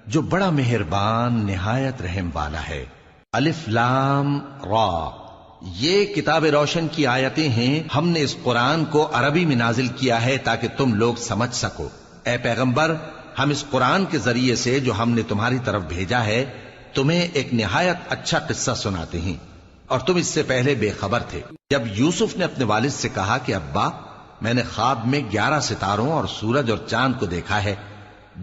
جو بڑا مہربان نہایت رحم والا ہے۔ الف لام را، یہ کتاب روشن کی آیتیں ہیں۔ ہم نے اس قرآن کو عربی میں نازل کیا ہے تاکہ تم لوگ سمجھ سکو۔ اے پیغمبر، ہم اس قرآن کے ذریعے سے جو ہم نے تمہاری طرف بھیجا ہے تمہیں ایک نہایت اچھا قصہ سناتے ہیں، اور تم اس سے پہلے بے خبر تھے۔ جب یوسف نے اپنے والد سے کہا کہ ابا، میں نے خواب میں 11 ستاروں اور سورج اور چاند کو دیکھا ہے،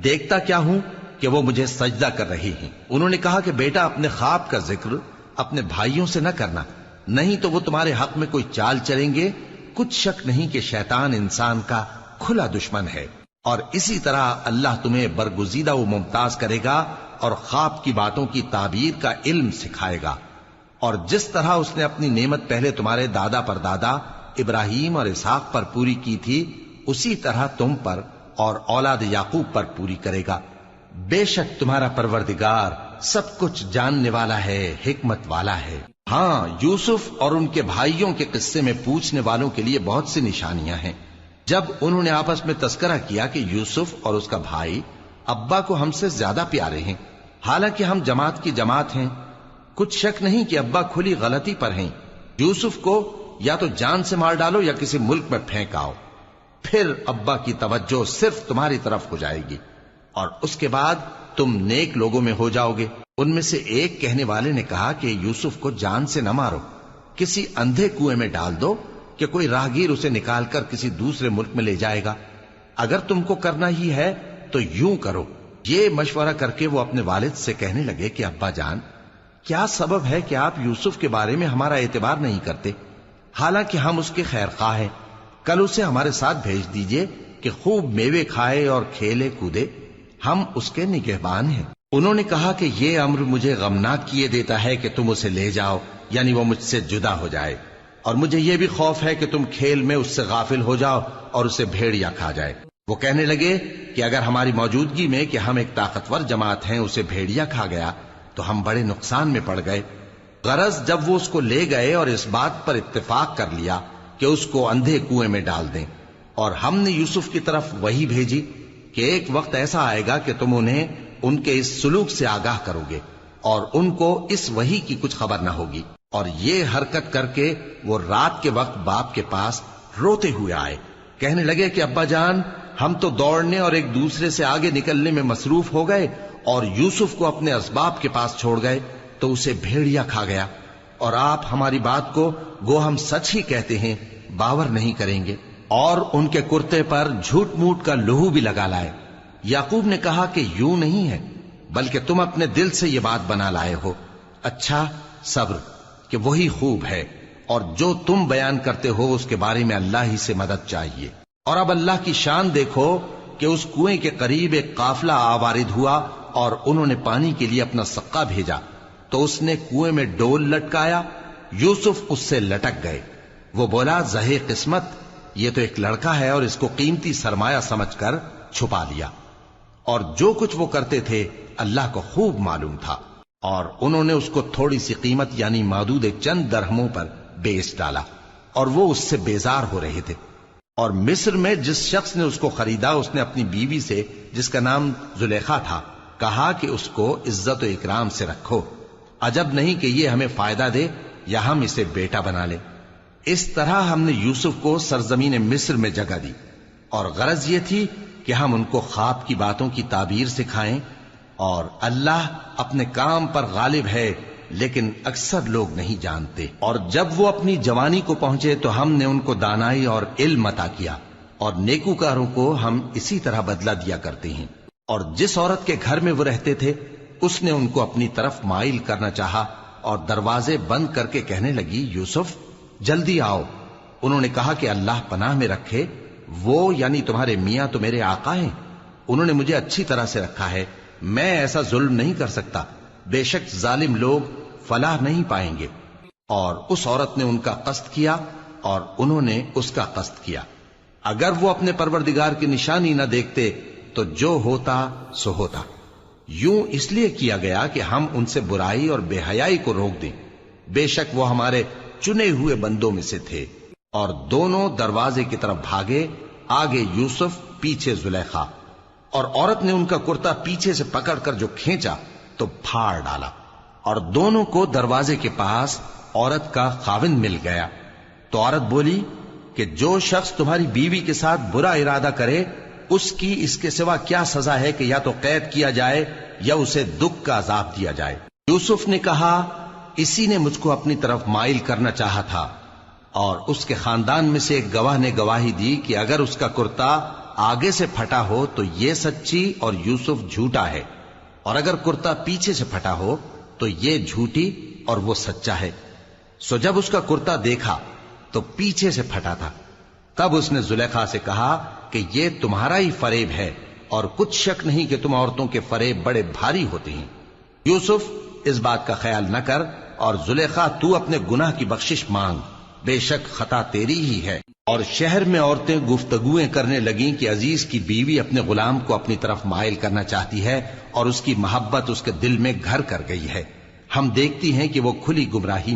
دیکھتا کیا ہوں کہ وہ مجھے سجدہ کر رہی ہیں۔ انہوں نے کہا کہ بیٹا، اپنے خواب کا ذکر اپنے بھائیوں سے نہ کرنا، نہیں تو وہ تمہارے حق میں کوئی چال چلیں گے۔ کچھ شک نہیں کہ شیطان انسان کا کھلا دشمن ہے، اور اسی طرح اللہ تمہیں برگزیدہ و ممتاز کرے گا اور خواب کی باتوں کی تعبیر کا علم سکھائے گا، اور جس طرح اس نے اپنی نعمت پہلے تمہارے دادا پر دادا ابراہیم اور اسحاق پر پوری کی تھی، اسی طرح تم پر اور اولاد یعقوب پر پوری کرے گا۔ بے شک تمہارا پروردگار سب کچھ جاننے والا ہے، حکمت والا ہے۔ ہاں، یوسف اور ان کے بھائیوں کے قصے میں پوچھنے والوں کے لیے بہت سی نشانیاں ہیں۔ جب انہوں نے آپس میں تذکرہ کیا کہ یوسف اور اس کا بھائی ابا کو ہم سے زیادہ پیارے ہیں، حالانکہ ہم جماعت کی جماعت ہیں، کچھ شک نہیں کہ ابا کھلی غلطی پر ہیں۔ یوسف کو یا تو جان سے مار ڈالو یا کسی ملک میں پھینک آؤ، پھر ابا کی توجہ صرف تمہاری طرف ہو جائے گی، اور اس کے بعد تم نیک لوگوں میں ہو جاؤ گے۔ ان میں سے ایک کہنے والے نے کہا کہ یوسف کو جان سے نہ مارو، کسی اندھے کنویں میں ڈال دو کہ کوئی راہگیر اسے نکال کر کسی دوسرے ملک میں لے جائے گا۔ اگر تم کو کرنا ہی ہے تو یوں کرو۔ یہ مشورہ کر کے وہ اپنے والد سے کہنے لگے کہ ابا جان، کیا سبب ہے کہ آپ یوسف کے بارے میں ہمارا اعتبار نہیں کرتے، حالانکہ ہم اس کے خیر خواہ ہیں؟ کل اسے ہمارے ساتھ بھیج دیجئے کہ خوب میوے کھائے اور کھیلے کودے، ہم اس کے نگہبان ہیں۔ انہوں نے کہا کہ یہ امر مجھے غمناک کیے دیتا ہے کہ تم اسے لے جاؤ، یعنی وہ مجھ سے جدا ہو جائے، اور مجھے یہ بھی خوف ہے کہ تم کھیل میں اس سے غافل ہو جاؤ اور اسے بھیڑیا کھا جائے۔ وہ کہنے لگے کہ اگر ہماری موجودگی میں کہ ہم ایک طاقتور جماعت ہیں اسے بھیڑیا کھا گیا تو ہم بڑے نقصان میں پڑ گئے۔ غرض جب وہ اس کو لے گئے اور اس بات پر اتفاق کر لیا کہ اس کو اندھے کنویں میں ڈال دیں، اور ہم نے یوسف کی طرف وحی بھیجی کہ ایک وقت ایسا آئے گا کہ تم انہیں ان کے اس سلوک سے آگاہ کرو گے، اور ان کو اس وحی کی کچھ خبر نہ ہوگی۔ اور یہ حرکت کر کے وہ رات کے وقت باپ کے پاس روتے ہوئے آئے، کہنے لگے کہ ابا جان، ہم تو دوڑنے اور ایک دوسرے سے آگے نکلنے میں مصروف ہو گئے اور یوسف کو اپنے اسباب کے پاس چھوڑ گئے تو اسے بھیڑیا کھا گیا، اور آپ ہماری بات کو گو ہم سچ ہی کہتے ہیں باور نہیں کریں گے۔ اور ان کے کرتے پر جھوٹ موٹ کا لہو بھی لگا لائے۔ یعقوب نے کہا کہ یوں نہیں ہے، بلکہ تم اپنے دل سے یہ بات بنا لائے ہو۔ اچھا، صبر، کہ وہی خوب ہے، اور جو تم بیان کرتے ہو اس کے بارے میں اللہ ہی سے مدد چاہیے۔ اور اب اللہ کی شان دیکھو کہ اس کنویں کے قریب ایک قافلہ آوارد ہوا اور انہوں نے پانی کے لیے اپنا سقا بھیجا، تو اس نے کنویں میں ڈول لٹکایا، یوسف اس سے لٹک گئے۔ وہ بولا، زہے قسمت، یہ تو ایک لڑکا ہے، اور اس کو قیمتی سرمایہ سمجھ کر چھپا لیا۔ اور جو کچھ وہ کرتے تھے اللہ کو خوب معلوم تھا، اور انہوں نے اس کو تھوڑی سی قیمت یعنی مادود چند درہموں پر بیچ ڈالا، اور وہ اس سے بیزار ہو رہے تھے۔ اور مصر میں جس شخص نے اس کو خریدا، اس نے اپنی بیوی سے جس کا نام زلیخا تھا کہا کہ اس کو عزت و اکرام سے رکھو، عجب نہیں کہ یہ ہمیں فائدہ دے یا ہم اسے بیٹا بنا لیں۔ اس طرح ہم نے یوسف کو سرزمین مصر میں جگہ دی، اور غرض یہ تھی کہ ہم ان کو خواب کی باتوں کی تعبیر سکھائیں، اور اللہ اپنے کام پر غالب ہے، لیکن اکثر لوگ نہیں جانتے۔ اور جب وہ اپنی جوانی کو پہنچے تو ہم نے ان کو دانائی اور علم عطا کیا، اور نیکوکاروں کو ہم اسی طرح بدلہ دیا کرتے ہیں۔ اور جس عورت کے گھر میں وہ رہتے تھے اس نے ان کو اپنی طرف مائل کرنا چاہا، اور دروازے بند کر کے کہنے لگی، یوسف جلدی آؤ۔ انہوں نے کہا کہ اللہ پناہ میں رکھے، وہ یعنی تمہارے میاں تو میرے آقا ہیں، انہوں نے مجھے اچھی طرح سے رکھا ہے، میں ایسا ظلم نہیں کر سکتا، بے شک ظالم لوگ فلاح نہیں پائیں گے۔ اور اس عورت نے ان کا قصد کیا اور انہوں نے اس کا قصد کیا۔ اگر وہ اپنے پروردگار کی نشانی نہ دیکھتے تو جو ہوتا سو ہوتا۔ یوں اس لیے کیا گیا کہ ہم ان سے برائی اور بے حیائی کو روک دیں، بے شک وہ ہمارے چنے ہوئے بندوں میں سے تھے۔ اور دونوں دروازے کی طرف بھاگے، آگے یوسف پیچھے زلیخا، اور عورت نے ان کا کرتا پیچھے سے پکڑ کر جو کھینچا تو پھاڑ ڈالا، اور دونوں کو دروازے کے پاس عورت کا خاوند مل گیا۔ تو عورت بولی کہ جو شخص تمہاری بیوی کے ساتھ برا ارادہ کرے اس کی اس کے سوا کیا سزا ہے کہ یا تو قید کیا جائے یا اسے دکھ کا عذاب دیا جائے۔ یوسف نے کہا اسی نے مجھ کو اپنی طرف مائل کرنا چاہا تھا، اور اس کے خاندان میں سے ایک گواہ نے گواہی دی کہ اگر اس کا کرتا آگے سے پھٹا ہو تو یہ سچی اور یوسف جھوٹا ہے، اور اگر کرتا پیچھے سے پھٹا ہو تو یہ جھوٹی اور وہ سچا ہے۔ سو جب اس کا کرتا دیکھا تو پیچھے سے پھٹا تھا، تب اس نے زلیخا سے کہا کہ یہ تمہارا ہی فریب ہے، اور کچھ شک نہیں کہ تم عورتوں کے فریب بڑے بھاری ہوتے ہیں۔ یوسف اس بات کا خیال نہ کر، اور زلیخا تو اپنے گناہ کی بخشش مانگ، بے شک خطا تیری ہی ہے۔ اور شہر میں عورتیں گفتگویں کرنے لگیں کہ عزیز کی بیوی اپنے غلام کو اپنی طرف مائل کرنا چاہتی ہے، اور اس کی محبت اس کے دل میں گھر کر گئی ہے، ہم دیکھتی ہیں کہ وہ کھلی گمراہی